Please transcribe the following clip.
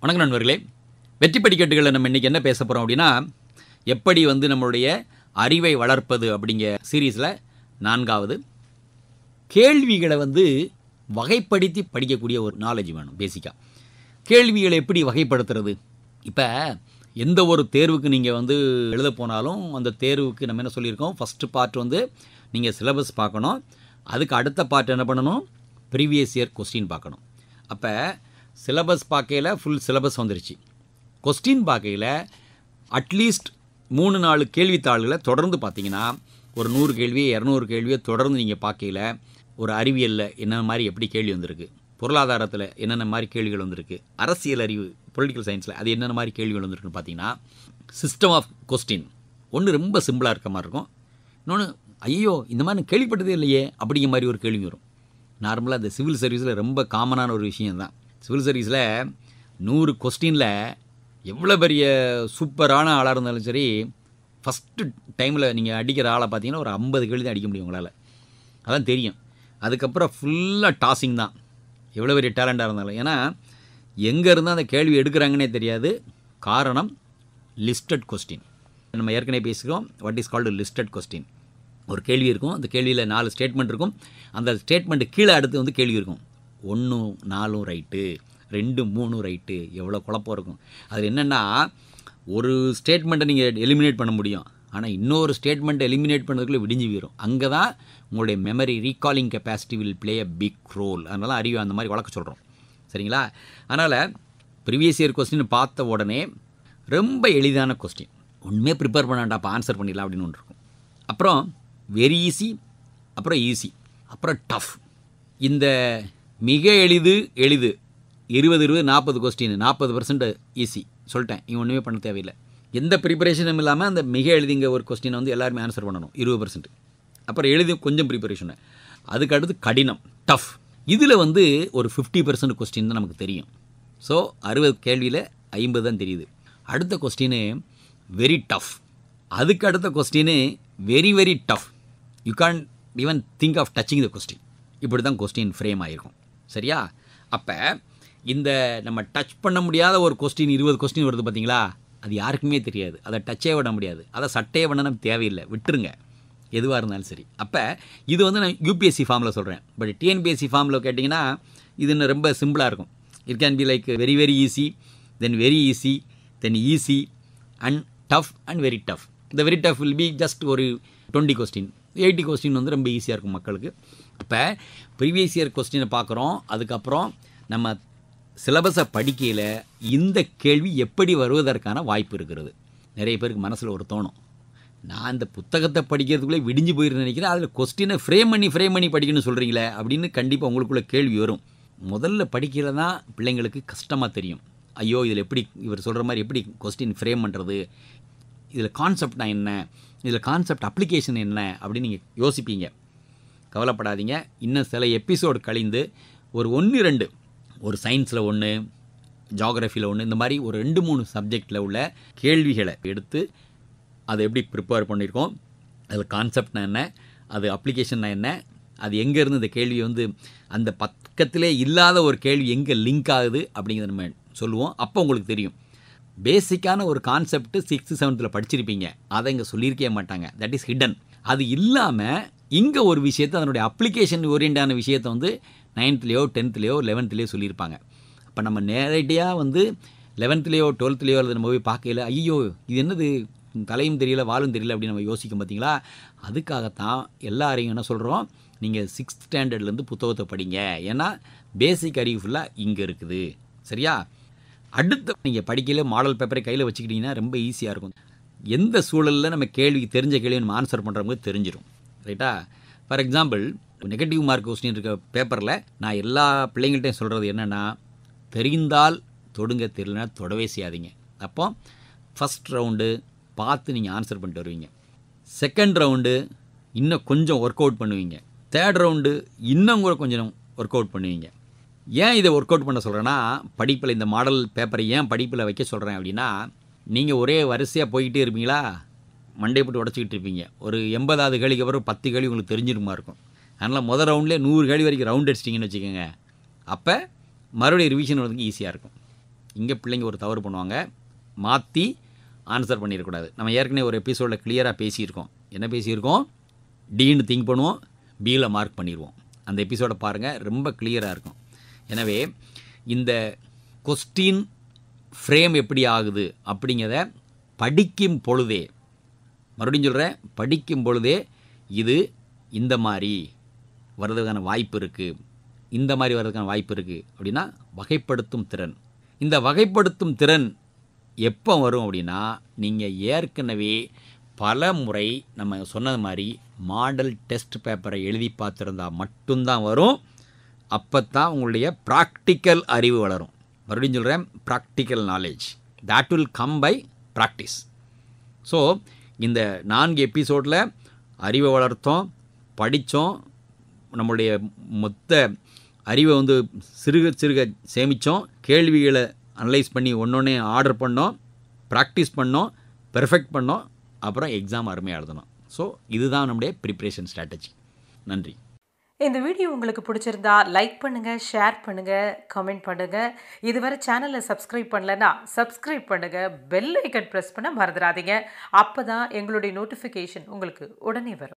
வணக்கம் நண்பர்களே. வெற்றி படிக்கட்டுகளில் நம்ம இன்றைக்கி என்ன பேச போகிறோம் அப்படின்னா, எப்படி நம்மளுடைய அறிவை வளர்ப்பது அப்படிங்கிற சீரீஸில் 4வது கேள்விகளை வகைப்படுத்தி படிக்கக்கூடிய ஒரு நாலேஜ் வேணும். பேசிக்காக கேள்விகளை எப்படி வகைப்படுத்துறது? இப்போ எந்த ஒரு தேர்வுக்கு நீங்கள் எழுத போனாலும் அந்த தேர்வுக்கு நம்ம என்ன சொல்லியிருக்கோம், ஃபஸ்ட்டு பார்ட் நீங்கள் சிலபஸ் பார்க்கணும். அதுக்கு அடுத்த பார்ட் என்ன பண்ணணும், ப்ரீவியஸ் இயர் கொஸ்டின் பார்க்கணும். அப்போ சிலபஸ் பார்க்கையில் ஃபுல் சிலபஸ் வந்துருச்சு. கொஸ்டின் பார்க்கையில் அட்லீஸ்ட் 3-4 கேள்வித்தாள்களை தொடர்ந்து பார்த்தீங்கன்னா, ஒரு 100 கேள்வி 200 கேள்வியை தொடர்ந்து நீங்கள் பார்க்கையில் ஒரு அறிவியலில் என்னென்ன மாதிரி எப்படி கேள்வி வந்திருக்கு, பொருளாதாரத்தில் என்னென்ன மாதிரி கேள்விகள் வந்திருக்கு, அரசியல் அறிவு பொலிட்டிக்கல் சயின்ஸில் அது என்னென்ன மாதிரி கேள்விகள் வந்திருக்குன்னு பார்த்தீங்கன்னா, சிஸ்டம் ஆஃப் கொஸ்டின் ஒன்று ரொம்ப சிம்பிளாக இருக்க மாதிரி இருக்கும். இன்னொன்று, ஐயோ இந்த மாதிரி நான் கேள்விப்பட்டதே இல்லையே அப்படிங்கிற மாதிரி ஒரு கேள்வி வரும். நார்மலாக இந்த சிவில் சர்வீஸில் ரொம்ப காமனான ஒரு விஷயந்தான். சிவில் சர்வீஸில் 100 கொஸ்டினில் எவ்வளோ பெரிய சூப்பரான ஆளாக இருந்தாலும் சரி, ஃபஸ்ட்டு டைமில் நீங்கள் அடிக்கிற ஆளை பார்த்தீங்கன்னா ஒரு 50 கேள்வி தான் அடிக்க முடியும் உங்களால். அதான் தெரியும். அதுக்கப்புறம் ஃபுல்லாக டாஸிங் தான், எவ்வளோ பெரிய டேலண்டாக இருந்தாலும். ஏன்னா எங்கே இருந்தால் அந்த கேள்வி எடுக்கிறாங்கன்னே தெரியாது. காரணம் லிஸ்டட் கொஸ்டின். நம்ம ஏற்கனவே பேசுகிறோம், what is called listed question. ஒரு கேள்வி இருக்கும், அந்த கேள்வியில் 4 ஸ்டேட்மெண்ட் இருக்கும். அந்த ஸ்டேட்மெண்ட்டு கீழே அடுத்து கேள்வி இருக்கும். 1 4 ரைட்டு, 2 3 ரைட்டு, எவ்வளோ குழப்பம் இருக்கும். அதில் என்னென்னா, ஒரு ஸ்டேட்மெண்ட்டை நீங்கள் எலிமினேட் பண்ண முடியும், ஆனால் இன்னொரு ஸ்டேட்மெண்ட்டை எலிமினேட் பண்ணுறதுக்குள்ளே விடிஞ்சு போயிடும். அங்கே தான் உங்களுடைய memory recalling capacity will play a big role. அதனால அறிவு அந்த மாதிரி வளர்க்க சொல்கிறோம், சரிங்களா? அதனால் ப்ரீவியஸ் இயர் கொஸ்டின் பார்த்த உடனே ரொம்ப எளிதான கொஸ்டின், ஒன்றுமே ப்ரிப்பேர் பண்ணாண்டா, அப்போ ஆன்சர் பண்ணிடலாம் அப்படின்னு ஒன்று இருக்கும். அப்புறம் வெரி ஈஸி, அப்புறம் ஈஸி, அப்புறம் டஃப். இந்த மிக எளிது 20 20 40 கொஸ்டின் 40% ஈஸி சொல்லிட்டேன். இவன் ஒன்றுமே பண்ண தேவையில்லை, எந்த ப்ரிப்பரேஷனும் இல்லாமல் அந்த மிக எளிதுங்க ஒரு கொஸ்டினை எல்லாருமே ஆன்சர் பண்ணணும் 20%. அப்புறம் எளிது கொஞ்சம் ப்ரிப்பரேஷனு. அதுக்கு அடுத்து கடினம் டஃப். இதில் ஒரு 50% கொஸ்டின் தான் நமக்கு தெரியும். ஸோ 60 கேள்வியில் 50 தான் தெரியுது. அடுத்த கொஸ்டின் வெரி டஃப். அதுக்கு அடுத்த question very very tough. You can even think of touching the question. இப்படி தான் கொஸ்டின் ஃப்ரேம் ஆகிருக்கும், சரியா? அப்போ இந்த நம்ம டச் பண்ண முடியாத ஒரு கொஸ்டின் 20 கொஸ்டின் வருது பார்த்தீங்களா, அது யாருக்குமே தெரியாது. அதை டச்சே பண்ண முடியாது, அதை சட்டையே பண்ண நம்ம தேவையில்லை, விட்டுருங்க எதுவாக இருந்தாலும் சரி. அப்போ இது நான் யூபிஎஸ்சி ஃபார்மில் சொல்கிறேன். பட் டிஎன்பிஎஸ்சி ஃபார்மில் கேட்டிங்கன்னா இது இன்னும் ரொம்ப சிம்பிளாக இருக்கும். It can be like very very easy, then very easy, then easy and tough and very tough. இந்த very tough will be just ஒரு 20 கொஸ்டின் 80 கொஸ்டின் ரொம்ப ஈஸியாக இருக்கும் மக்களுக்கு. இப்போ ப்ரீவியஸ் இயர் கொஸ்டினை பார்க்குறோம். அதுக்கப்புறம் நம்ம சிலபஸை படிக்கையில் இந்த கேள்வி எப்படி வருவதற்கான வாய்ப்பு இருக்கிறது. நிறைய பேருக்கு மனசில் ஒரு தோணும், நான் இந்த புத்தகத்தை படிக்கிறதுக்குள்ளே விடிஞ்சு போயிருந்து நினைக்கிறேன், அதில் கொஸ்டினை ஃப்ரேம் பண்ணி படிக்கணும்னு சொல்கிறீங்களே அப்படின்னு கண்டிப்பாக உங்களுக்குள்ளே கேள்வி வரும். முதல்ல படிக்கிறது தான் பிள்ளைங்களுக்கு கஷ்டமாக தெரியும். ஐயோ இதில் எப்படி இவர் சொல்கிற மாதிரி எப்படி கொஸ்டின் ஃப்ரேம் பண்ணுறது, இதில் கான்செப்ட்னா என்ன, இதில் கான்செப்ட் அப்ளிகேஷன் என்ன அப்படின்னு நீங்கள் யோசிப்பீங்க. கவலைப்படாதீங்க, இன்னும் சில எபிசோடு கழிந்து ஒரு 1-2 ஒரு சயின்ஸில் 1, ஜியாகிரஃபியில் 1, இந்த மாதிரி ஒரு 2-3 சப்ஜெக்டில் உள்ள கேள்விகளை எடுத்து அதை எப்படி ப்ரிப்பேர் பண்ணியிருக்கோம், அதில் கான்செப்ட்னா என்ன, அது அப்ளிகேஷன்னா என்ன, அது எங்கேருந்து இந்த கேள்வி அந்த பக்கத்திலே இல்லாத ஒரு கேள்வி எங்கே லிங்க் ஆகுது அப்படிங்கிறத நம்ம சொல்லுவோம். அப்போ உங்களுக்கு தெரியும். பேசிக்கான ஒரு கான்செப்ட் 6th 7th படிச்சிருப்பீங்க, அதை இங்கே சொல்லியிருக்கவே மாட்டாங்க, தட் இஸ் ஹிடன். அது இல்லாமல் இங்கே ஒரு விஷயத்தை, அதனுடைய அப்ளிகேஷன் ஓரியண்டான விஷயத்தை 9th 10th 11th சொல்லியிருப்பாங்க. அப்போ நம்ம நேரடியாக 11th 12th நம்ம போய் பார்க்கையில் ஐயோ இது என்னது, தலையும் தெரியல வாலும் தெரியல அப்படின்னு நம்ம யோசிக்கும் பார்த்தீங்களா. அதுக்காகத்தான் எல்லாரையும் என்ன சொல்கிறோம், நீங்கள் 6th ஸ்டாண்டர்ட்லேருந்து புத்தகத்தை படிங்க. ஏன்னா பேசிக் அறிவு ஃபுல்லாக இங்கே இருக்குது, சரியா? அடுத்து நீங்கள் படிக்கையில் மாடல் பேப்பரை கையில் வச்சுக்கிட்டிங்கன்னா ரொம்ப ஈஸியாக இருக்கும். எந்த சூழலில் நம்ம தெரிஞ்ச கேள்வி நம்ம ஆன்சர் பண்ணுறவங்க தெரிஞ்சிடும், ரைட்டா? For example, negative mark question இருக்க பேப்பரில் நான் எல்லா பிள்ளைங்கள்ட்டையும் சொல்கிறது என்னென்னா, தெரிந்தால் தொடுங்க, தெரியலனா தொடவே செய்யாதீங்க. அப்போ ஃபஸ்ட் ரவுண்டு பார்த்து நீங்கள் ஆன்சர் பண்ணிட்டு வருவீங்க, செகண்ட் ரவுண்டு இன்னும் கொஞ்சம் ஒர்க் அவுட் பண்ணுவீங்க, தேர்ட் ரவுண்டு இன்னும் கூட கொஞ்சம் ஒர்க் அவுட் பண்ணுவீங்க. ஏன் இதை ஒர்க் அவுட் பண்ண சொல்கிறேன்னா, படிப்பில் இந்த மாடல் பேப்பரை ஏன் படிப்பில் வைக்க சொல்கிறேன் அப்படின்னா, நீங்கள் ஒரே வரிசையாக போய்கிட்டே இருப்பீங்களா, மண்டை போட்டு உடச்சிக்கிட்டு இருப்பீங்க. ஒரு 80வது கேள்விக்கு அப்புறம் 10 கேள்வி உங்களுக்கு தெரிஞ்சிருமா இருக்கும். அதனால் முதல் ரவுண்ட்லேயே 100 கேள்வி வரைக்கும் ரவுண்ட் அடிச்சிட்டிங்கன்னு வச்சுக்கோங்க. அப்போ மறுபடியும் ரிவிஷன் ஈஸியாக இருக்கும். இங்கே பிள்ளைங்க ஒரு தவறு பண்ணுவாங்க, மாற்றி ஆன்சர் பண்ணிடக்கூடாது. நம்ம ஏற்கனவே ஒரு எபிசோடில் கிளியராக பேசியிருக்கோம். என்ன பேசியிருக்கோம்? டின்னு திங்க் பண்ணுவோம், பியில் மார்க் பண்ணிடுவோம். அந்த எபிசோடை பாருங்கள், ரொம்ப கிளியராக இருக்கும். எனவே இந்த கொஸ்டின் ஃப்ரேம் எப்படி ஆகுது அப்படிங்கிறத படிக்கும் பொழுதே, மறுபடியும் சொல்கிறேன், படிக்கும் பொழுதே இது இந்த மாதிரி வர்றதுக்கான வாய்ப்பு இருக்குது, இந்த மாதிரி வர்றதுக்கான வாய்ப்பு இருக்குது அப்படின்னா வகைப்படுத்தும் திறன். இந்த வகைப்படுத்தும் திறன் எப்போ வரும் அப்படின்னா, நீங்கள் ஏற்கனவே பல முறை நம்ம சொன்னது மாதிரி மாடல் டெஸ்ட் பேப்பரை எழுதி பார்த்துருந்தா மட்டும்தான் வரும். அப்போ தான் உங்களுடைய ப்ராக்டிக்கல் அறிவு வளரும். மறுபடியும் சொல்கிறேன், practical knowledge that will come by practice. So இந்த 4 எபிசோடில் அறிவை வளர்த்தோம், படித்தோம், நம்மளுடைய மொத்த அறிவை வந்து சிறுக சிறுக சேமித்தோம், கேள்விகளை அனலைஸ் பண்ணி ஒன்றொன்னே ஆர்டர் பண்ணோம், ப்ராக்டிஸ் பண்ணோம், பெர்ஃபெக்ட் பண்ணோம், அப்புறம் எக்ஸாம் அருமையாக எழுதணும். ஸோ இதுதான் நம்முடைய ப்ரிப்ரேஷன் ஸ்ட்ராட்டஜி. நன்றி. இந்த வீடியோ உங்களுக்கு பிடிச்சிருந்தா லைக் பண்ணுங்கள், ஷேர் பண்ணுங்கள், கமெண்ட் பண்ணுங்கள். இதுவரை சேனலை சப்ஸ்கிரைப் பண்ணலன்னா சப்ஸ்கிரைப் பண்ணுங்கள், பெல் ஐக்கன் ப்ரெஸ் பண்ண மறந்துடாதீங்க. அப்போ தான் எங்களுடைய நோட்டிஃபிகேஷன் உங்களுக்கு உடனே வரும்.